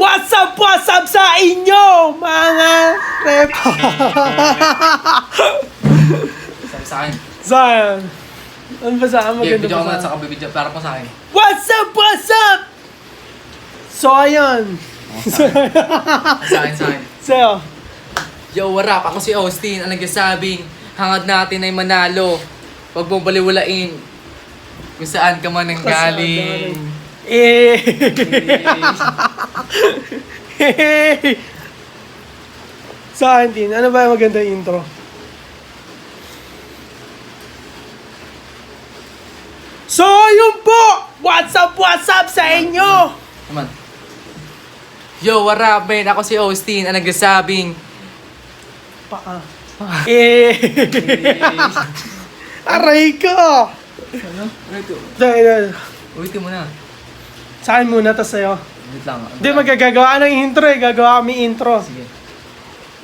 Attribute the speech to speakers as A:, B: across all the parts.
A: What's up sa inyo, mga rep?
B: Sabi sa akin.
A: Saan? Ano ba saan?
B: Okay,
A: Maganda
B: video ko
A: ba
B: muna
A: saan?
B: sa kabibidyo para pa sa akin.
A: What's up? So, ayun.
B: Sa akin.
A: So,
B: Yo, what up? Ako si Austin. Ang nagsasabing, hangad natin ay manalo. Huwag mong baliwalain kung saan ka man ang galing.
A: Saan din? Ano ba yung maganda intro? So, yun po! What's up sa inyo?
B: Naman. Yo, what up, man? Ako si Austin. Ang nagsasabing,
A: Aray ko!
B: ano?
A: Dahil,
B: Ulitin mo na.
A: saan muna to sa'yo?
B: Wait lang.
A: Hindi, magagagawa ng intro eh. Gagawa kami intro.
B: Sige.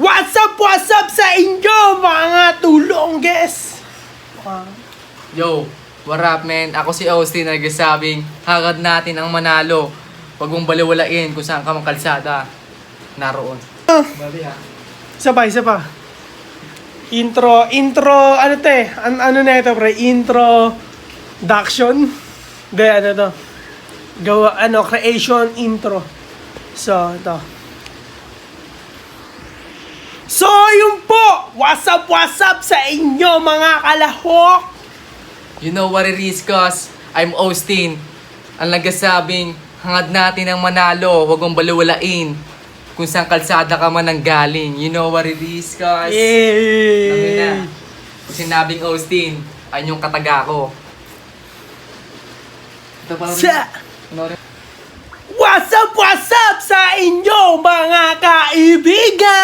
A: What's up sa inyo, mga tulong guys?
B: Yo, what up, man? Ako si Austin. Ang nagsasabing, hangad natin ang manalo. Huwag mong baliwalain kung saan ka mang kalsada. Naroon. Bali ha.
A: Isa pa. Intro, ano to eh? Ano na ito, pre? Introduction? Hindi, ano to? Creation intro. So, ito. So, yun po! What's up sa inyo, mga kalahok?
B: You know what it is, cuz? I'm Austin. Ang nagsasabing, hangad natin ang manalo. Huwag mong baliwalain kung saan kalsada ka man ang galing. You know what it is, cuz? Sabi na. Kung sinabing Austin, ay yung kataga ko. Ito pa
A: What's up sa inyo, mga kaibigan?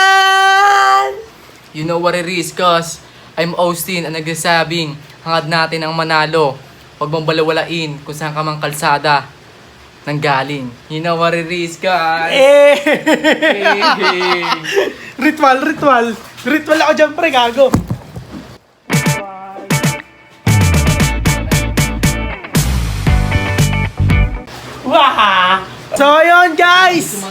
B: You know what it is, cuz? I'm Austin. Ang nagsasabing, hangad natin ang manalo. Huwag mong baliwalain kung saan ka mang kalsada nang galing. You know what it is, guys?
A: Ritual ako dyan, pre, gago. Wah! So, yun, guys.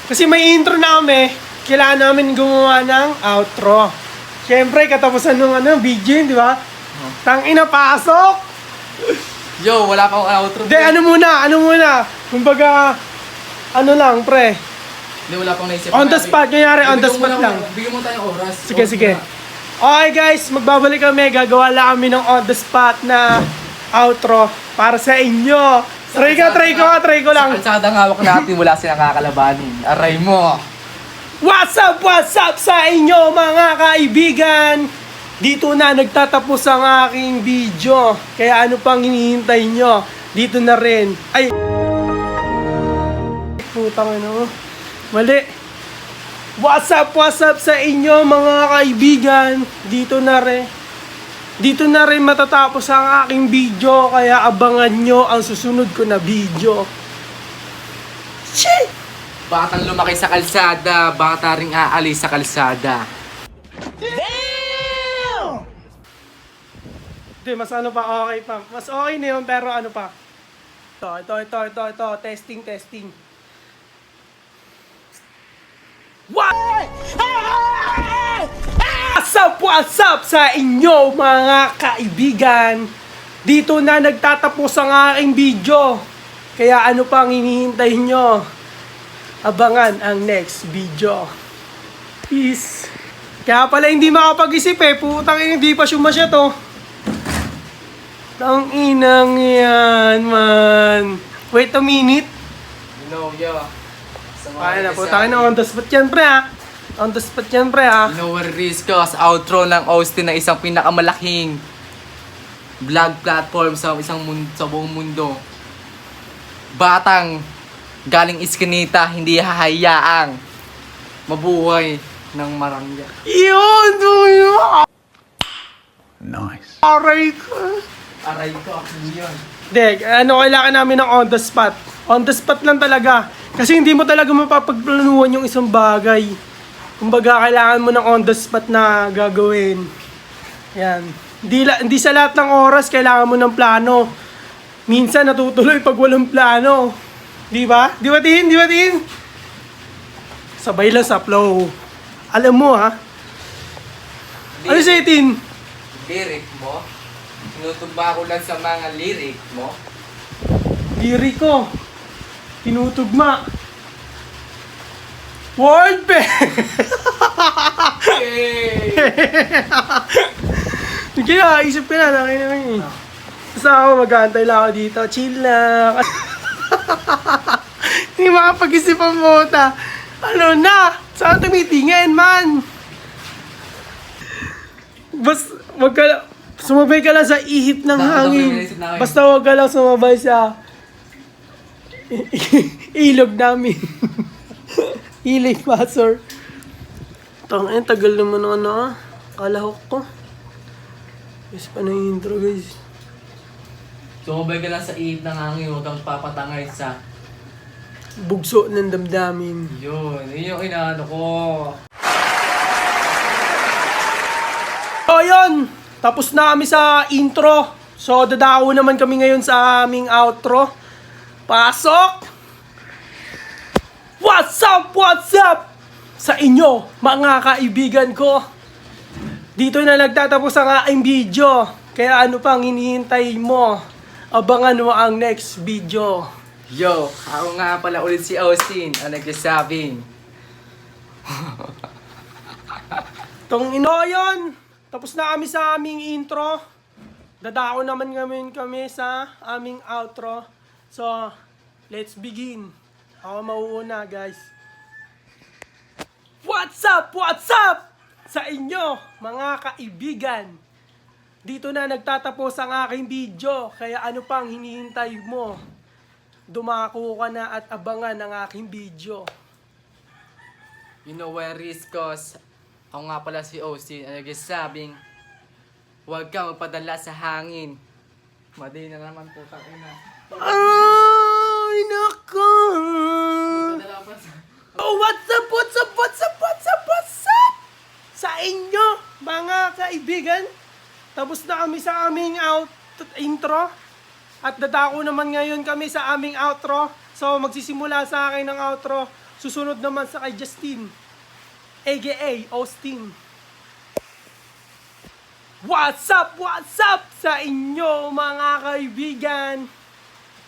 A: Kasi may intro na kami, kailangan namin gumawa ng outro. Siyempre, katapusan ng video, di ba? Tangina, pasok!
B: Yo, wala pa akong outro.
A: De, ano muna? Kumbaga, ano lang, pre.
B: Hindi, wala pang naisip.
A: On the spot, kunyari, on the spot lang.
B: Bigyan mo tayong oras.
A: Sige. Okay guys, magbabalik kami. Gagawa lang kami ng on the spot na outro para sa inyo. Try ko lang.
B: Sa kalsada ng hawak natin, wala silang kakalabanin. Aray mo.
A: What's up sa inyo, mga kaibigan? Dito na nagtatapos ang aking video. Kaya ano pang hinihintay nyo? Dito na rin. Ay! Putang ano. Mali. What's up sa inyo, mga kaibigan? Dito na rin matatapos ang aking video. Kaya abangan nyo ang susunod ko na video. Shit!
B: Batang lumaki sa kalsada, bata ring aalis sa kalsada.
A: Hindi, mas ano pa, okay pa. Mas okay na yun, pero ano pa. Ito. Testing. What's up sa inyo, mga kaibigan? Dito na nagtatapos ang aking video. Kaya ano pang hinihintay nyo? Abangan ang next video. Peace. Kaya pala hindi makapag-isip eh. Putang ina, hindi pa sumasya to. Tang inang yan, man. Wait a minute.
B: You know, yo.
A: Ay na, putang ina, on the spot yan, pre, ha? On the spot yan, pre, ha?
B: You know what it is, cuz? Outro ng Austin na isang pinakamalaking vlog platform sa sa buong mundo. Batang galing iskinita, hindi hahayaang mabuhay ng marangya.
A: Yun!
C: Nice.
A: Aray ko.
B: Aray ko, yun.
A: Dek, kailangan namin ng on the spot. On the spot lang talaga. Kasi hindi mo talaga mapapagplanuhan yung isang bagay. Kumbaga, kailangan mo ng on the spot na gagawin. Yan. Hindi sa lahat ng oras kailangan mo ng plano. Minsan natutuloy pag walang plano. Di ba? Di ba, Tin? Sabay lang sa flow. Alam mo ha? Ano sa itin?
B: Lyric mo? Tinutugma ko lang sa mga lyric mo?
A: Liriko. Tinutugma. Word be!
B: Yay!
A: Sige na, isip ka na. Nakin naman eh. Basta ako, mag-aantay lang ako dito. Chill lang. Hindi makapag-isip ang mota. Ano na? Saan tumitingin, man? Wag ka, sumabay ka lang sa ihip ng hangin. Basta wag ka lang sumabay sa ilog namin. Ilog pasor. Tangin, tagal naman ng ano ah. Kalahok ko. Yes pa na yung intro guys.
B: Sumabay ka lang sa ihip ng hangin, huwag kang papatangay sa...
A: Bugso ng damdamin.
B: Yun yung inaano ko.
A: So yun, tapos na kami sa intro. So dadao naman kami ngayon sa aming outro. Pasok! What's up? What's up? Sa inyo, mga kaibigan ko. Dito na nagtatapos ang aking video. Kaya ano pang hinihintay mo? Abangan mo ang next video.
B: Yo, ako nga pala ulit si Austin, ang nagsasabing.
A: Tong ino yun. Tapos na kami sa aming intro. Dadao naman kami sa aming outro. So, let's begin. Ako mauuna, guys. What's up? What's up? Sa inyo, mga kaibigan. Dito na nagtatapos ang aking video. Kaya ano pang hinihintay mo? Dumako ka na at abangan ang aking video.
B: You know where is cause ako nga pala si Austin, ang nagsasabing huwag kang magpadala sa hangin. Madi na naman po ina.
A: Ay, nako!
B: Padala pa sa...
A: Oh, what's up, what's up, what's up, what's up, what's up? Sa inyo, mga kaibigan. Tapos na kami sa aming intro. At dadako naman ngayon kami sa aming outro. So, magsisimula sa akin ng outro. Susunod naman sa kay Justin. A.K.A. Austin. What's up? What's up sa inyo, mga kaibigan?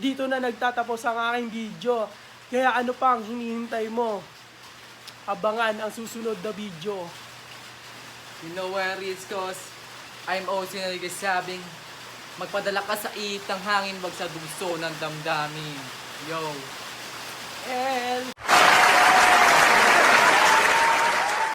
A: Dito na nagtatapos ang aking video. Kaya ano pang hinihintay mo? Abangan ang susunod na video.
B: You know where is cause I'm Austin, ang nagsasabing magpadala ka sa ihip ng hangin, wag sa dugso ng damdamin. Yo.